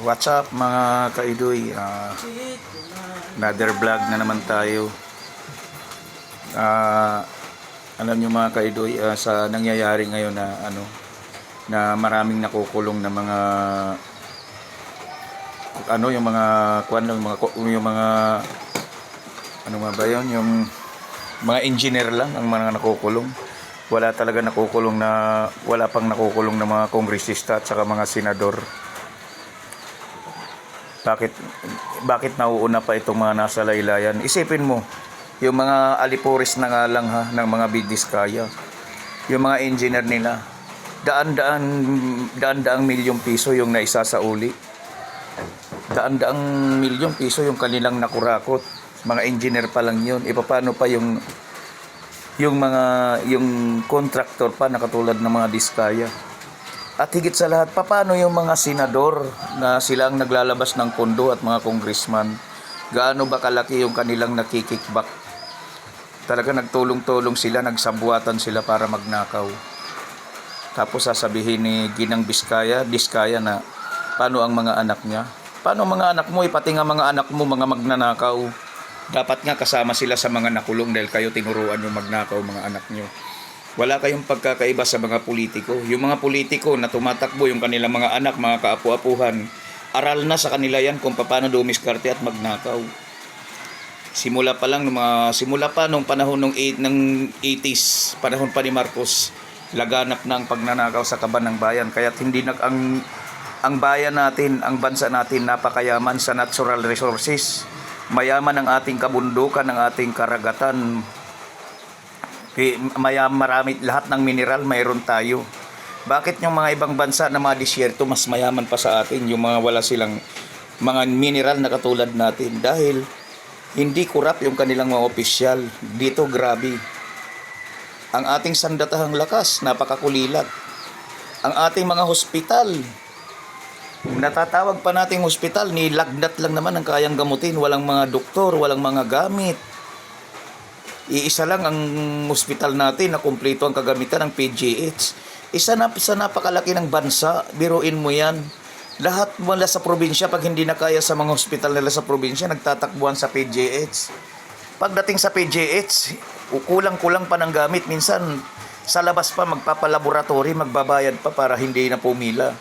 What's up mga kaidoy? Another vlog na naman tayo. Alam nyo mga kaidoy, sa nangyayari ngayon na na maraming nakukulong na mga yung mga ano nga ba yun, yung mga engineer lang ang mga nakukulong. Wala talaga nakukulong wala pang nakukulong na mga kongresista at saka mga senador. Bakit nauuna pa itong mga nasa laylayan? Isipin mo, yung mga alipuris na nga lang ng mga Bidiskaya, yung mga engineer nila, daan-daang milyong piso yung naissauli. Daan-daang milyong piso yung kanilang nakurakot. Mga engineer pa lang yun. Paano pa yung contractor pa na katulad ng mga Diskaya? At higit sa lahat, paano yung mga senador na sila ang naglalabas ng pondo at mga congressman? Gaano ba kalaki yung kanilang nakikickback? Talaga nagtulong-tulong sila, nagsabuatan sila para magnakaw. Tapos sasabihin ni Ginang Diskaya na paano ang mga anak niya? Paano mga anak mo? Pati nga mga anak mo, mga magnanakaw. Dapat nga kasama sila sa mga nakulong dahil kayo tinuruan yung magnakaw mga anak nyo. Wala kayong pagkakaiba sa mga politiko. Yung mga politiko na tumatakbo yung kanilang mga anak, mga kaapu-apuhan, aral na sa kanila yan kung paano dumiskarte at magnakaw. Simula pa nung panahon ng 80s, panahon pa ni Marcos, laganap na ang pagnanakaw sa kaban ng bayan. Kaya't hindi ang bayan natin, ang bansa natin napakayaman sa natural resources. Mayaman ang ating kabundukan, ang ating karagatan. Marami, lahat ng mineral mayroon tayo. Bakit yung mga ibang bansa na mga disyerto mas mayaman pa sa atin, yung mga wala silang mga mineral na katulad natin? Dahil hindi kurap yung kanilang mga opisyal. Dito grabe. Ang ating sandatahang lakas, napakakulilat. Ang ating mga hospital, natatawag pa nating hospital, nilagnat lang naman ang kayang gamutin. Walang mga doktor, walang mga gamit. Iisa lang ang hospital natin na kumpleto ang kagamitan ng PGH. Isa sa napakalaki ng bansa, biruin mo yan. Lahat mula sa probinsya, pag hindi na kaya sa mga hospital nila sa probinsya, nagtatakbuhan sa PGH. Pagdating sa PGH, kulang-kulang pa ng gamit. Minsan, sa labas pa, magpapalaboratory, magbabayad pa para hindi na pumila.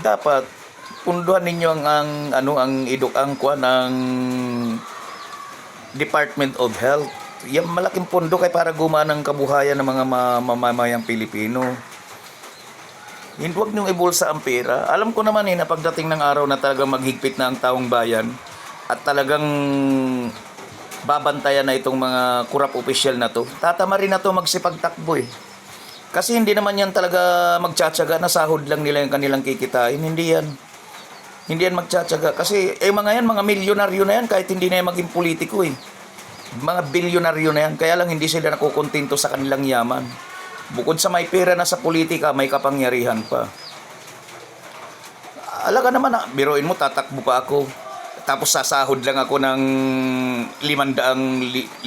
Dapat, punduhan ninyo ang Department of Health. Yung malaking pondo kay para gumana ang kabuhayan ng mga mamamayang Pilipino. Hindi, huwag niyong ibulsa ang pera. Alam ko naman na pagdating ng araw na talagang maghigpit na ang taong bayan at talagang babantayan na itong mga kurap opisyal na to, tatama rin na to magsipagtakbo . Kasi hindi naman yan talaga magtsatsaga na sahod lang nila yung kanilang kikitain. Hindi yan magtsatsaga. Kasi mga yan, mga milyonaryo na yan kahit hindi na yan maging politiko . Mga bilyonaryo na yan. Kaya lang hindi sila nakukontento sa kanilang yaman. Bukod sa may pera na sa politika, may kapangyarihan pa. Alaga naman biruin mo, tatakbo pa ako. Tapos sasahod lang ako ng 500,000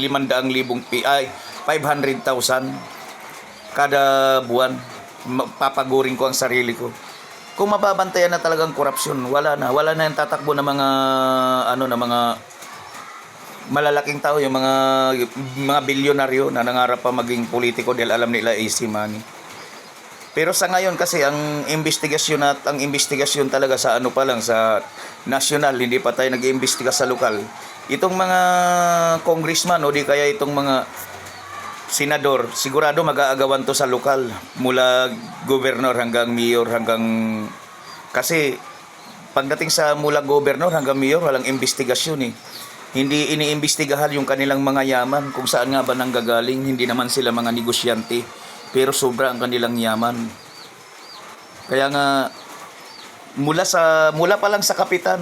kada buwan. Papagurin ko ang sarili ko. Kung mababantayan na talagang korupsyon, wala na yung tatakbo ng mga mga malalaking tao, yung mga bilyonaryo na nangarap pa maging politiko dahil alam nila easy money. Pero sa ngayon kasi ang investigasyon talaga sa pa lang sa national, hindi pa tayo nag-iimbestiga sa lokal. Itong mga congressman o di kaya itong mga senador, sigurado mag-aagawan to sa lokal, mula gobernador hanggang mayor kasi pagdating sa mula gobernador hanggang mayor, walang investigasyon . Hindi iniimbestigahan yung kanilang mga yaman, kung saan nga ba nanggagaling. Hindi naman sila mga negosyante, pero sobra ang kanilang yaman. Kaya nga mula pa lang sa kapitan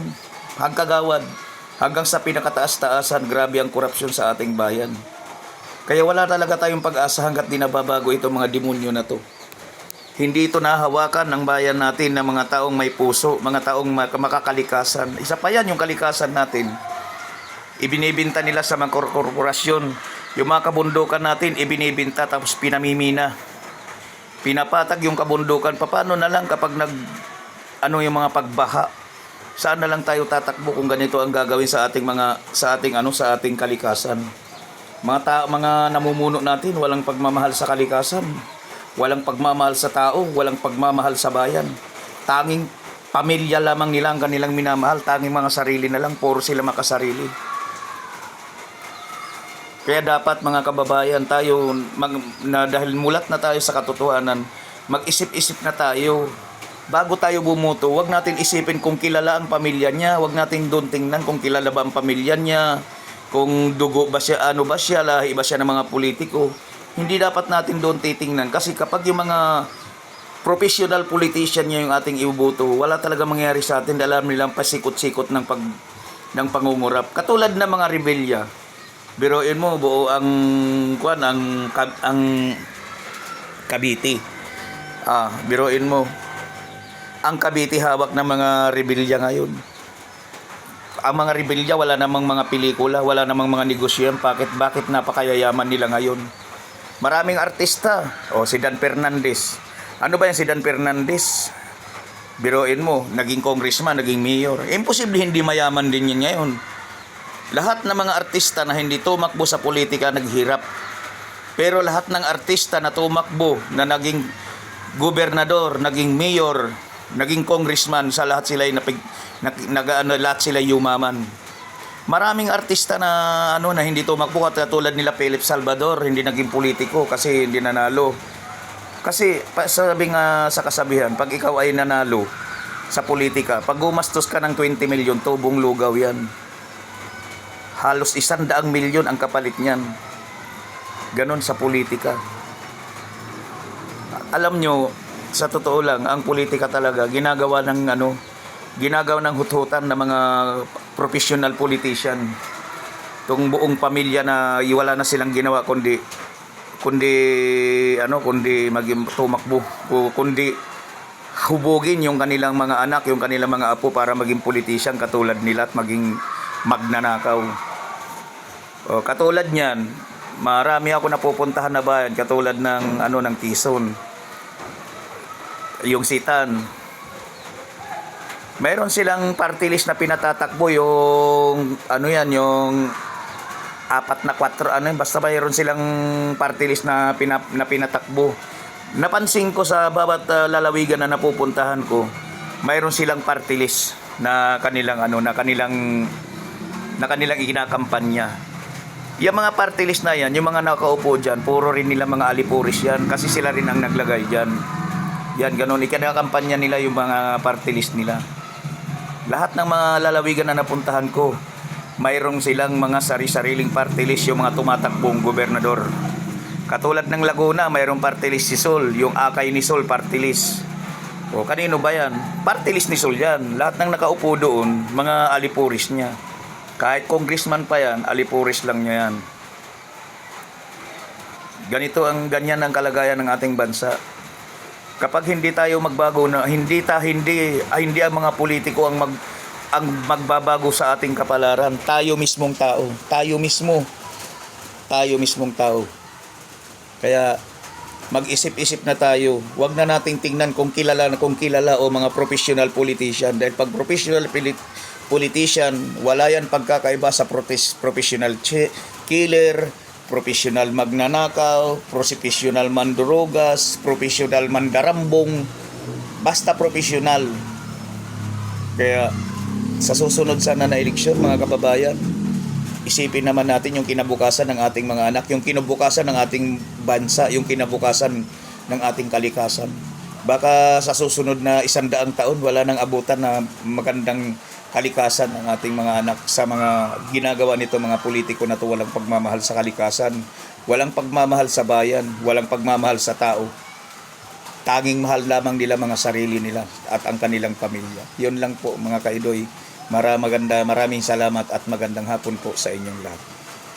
hanggang kagawad hanggang sa pinakataas-taasan, grabe ang korupsyon sa ating bayan. Kaya wala talaga tayong pag-asa hanggat di nababago itong mga demonyo na to. Hindi ito nahawakan ng bayan natin ng mga taong may puso, mga taong makakalikasan. Isa pa yan yung kalikasan natin. Ibinibinta nila sa mga korporasyon. Yung mga kabundukan natin, ibinibinta tapos pinamimina. Pinapatag yung kabundukan. Paano na lang kapag ano yung mga pagbaha. Saan na lang tayo tatakbo kung ganito ang gagawin sa ating sa ating kalikasan. Mga namumuno natin walang pagmamahal sa kalikasan, walang pagmamahal sa tao, walang pagmamahal sa bayan. Tanging pamilya lamang nila ang kanilang minamahal, tanging mga sarili na lang, puro sila makasarili. Kaya dapat mga kababayan tayo, dahil mulat na tayo sa katotohanan, mag-isip-isip na tayo. Bago tayo bumoto, wag natin isipin kung kilala ang pamilya niya, wag natin doon tingnan kung kilala ba ang pamilya niya, kung dugo ba siya, ano ba siya, lahi ba siya ng mga politiko. Hindi dapat natin doon titingnan kasi kapag yung mga professional politician niya yung ating ibuboto, wala talaga mangyayari sa atin, alam nilang pasikot-sikot ng pangungurap. Katulad ng mga rebelya. Biruin mo buo ang Cavite. Biruin mo. Ang Cavite hawak ng mga rebelya ngayon. Ang mga rebelya wala namang mga pelikula, wala namang mga negosyo. Bakit napakayayaman nila ngayon? Maraming artista. Si Dan Fernandez. Ano ba yan si Dan Fernandez? Biruin mo, naging congressman, naging mayor. Imposible hindi mayaman din yan ngayon. Lahat ng mga artista na hindi tumakbo sa politika naghirap. Pero lahat ng artista na tumakbo, na naging gobernador, naging mayor, naging congressman, sa lahat sila lahat sila yumaman. Maraming artista na na hindi tumakbo, katulad nila Philip Salvador, hindi naging politiko kasi hindi nanalo. Kasi sabi nga sa kasabihan, pag ikaw ay nanalo sa politika, pag gumastos ka ng 20 milyon, tubong lugaw yan. Halos 100 milyon ang kapalit niyan. Ganon sa politika. Alam nyo, sa totoo lang, ang politika talaga ginagawa ng huthutan ng mga professional politician. Tung buong pamilya na wala na silang ginawa kundi maging tumakbo, kundi hubugin yung kanilang mga anak, yung kanilang mga apo para maging politician katulad nila at maging magnanakaw. Katulad niyan, marami ako napupuntahan na bayan katulad ng Quezon. Yung Sitan. Mayroon silang party list na pinatatakbo yung yung 4 na 4 basta mayroon silang party list na pinatakbo. Napansin ko sa bawat lalawigan na napupuntahan ko, mayroon silang party list na kanilang ikinakampanya. Yung mga party list na yan, yung mga nakaupo diyan, puro rin nila mga alipuris yan kasi sila rin ang naglagay diyan. Yan ganoon ikinakampanya nila yung mga party list nila. Lahat ng mga lalawigan na napuntahan ko, mayroong silang mga sari-sariling party list yung mga tumatakbong gobernador. Katulad ng Laguna, mayroong party list si Sol, yung akay ni Sol party list. Kanino ba yan? Party list ni Sol yan. Lahat ng nakaupo doon, mga alipuris niya. Kahit congressman pa yan, alipuris lang niya yan. Ganyan ang kalagayan ng ating bansa. Kapag hindi tayo magbago na hindi ang mga politiko ang magbabago sa ating kapalaran, tayo mismong tao. Kaya mag-isip-isip na tayo. Huwag na nating tingnan kung kilala o mga professional politician, dahil pag professional politician, wala yan pagkakaiba sa professional killer, professional magnanakaw, professional mandurugas, professional mandarambong, basta professional. Kaya sa susunod sana na eleksyon, mga kababayan, isipin naman natin yung kinabukasan ng ating mga anak, yung kinabukasan ng ating bansa, yung kinabukasan ng ating kalikasan. Baka sa susunod na 100 taon, wala nang abutan na magandang kalikasan ng ating mga anak sa mga ginagawa nito mga politiko na to. Walang pagmamahal sa kalikasan, walang pagmamahal sa bayan, walang pagmamahal sa tao. Tanging mahal lamang nila mga sarili nila at ang kanilang pamilya. Yun lang po mga kaidoy. Maraming salamat at magandang hapon po sa inyong lahat.